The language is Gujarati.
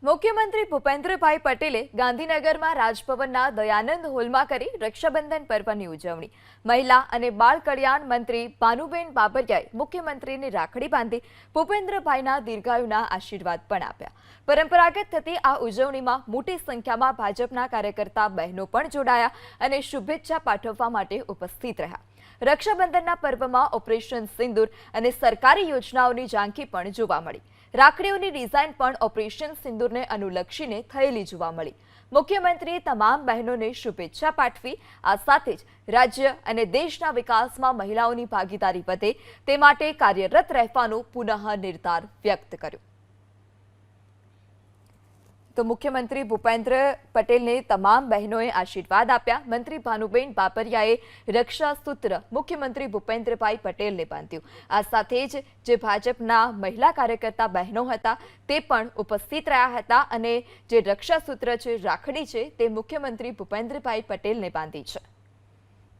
મુખ્યમંત્રી ભૂપેન્દ્રભાઈ પટેલે ગાંધીનગરમાં રાજભવનના દયાનંદ હોલમાં કરી રક્ષાબંધન પર્વની ઉજવણી. મહિલા અને બાળ કલ્યાણ મંત્રી ભાનુબેન બાબરિયાએ મુખ્યમંત્રીને રાખડી બાંધી ભૂપેન્દ્રભાઈના દીર્ઘાયુના આશીર્વાદ પણ આપ્યા. પરંપરાગત થતી આ ઉજવણીમાં મોટી સંખ્યામાં ભાજપના કાર્યકર્તા બહેનો પણ જોડાયા અને શુભેચ્છા પાઠવવા માટે ઉપસ્થિત રહ્યા. રક્ષાબંધનના પર્વમાં ઓપરેશન સિંદૂર અને સરકારી યોજનાઓની ઝાંખી પણ જોવા મળી. રાખડીઓની ડિઝાઇન પણ ઓપરેશન સિંદૂરને અનુલક્ષીને થયેલી જોવા મળી. મુખ્યમંત્રીએ તમામ બહેનોને શુભેચ્છા પાઠવી. આ સાથે જ રાજ્ય અને દેશના વિકાસમાં મહિલાઓની ભાગીદારી વધે તે માટે કાર્યરત રહેવાનો પુનઃ નિર્ધાર વ્યક્ત કર્યો. તો મુખ્યમંત્રી ભૂપેન્દ્ર પટેલને તમામ બહેનોએ આશીર્વાદ આપ્યા. મંત્રી ભાનુબેન બાબરિયાએ રક્ષાસૂત્ર મુખ્યમંત્રી ભૂપેન્દ્રભાઈ પટેલને બાંધ્યું. આ સાથે જ જે ભાજપના મહિલા કાર્યકર્તા બહેનો હતા તે પણ ઉપસ્થિત રહ્યા હતા અને જે રક્ષાસૂત્ર છે, રાખડી છે, તે મુખ્યમંત્રી ભૂપેન્દ્રભાઈ પટેલને બાંધી છે.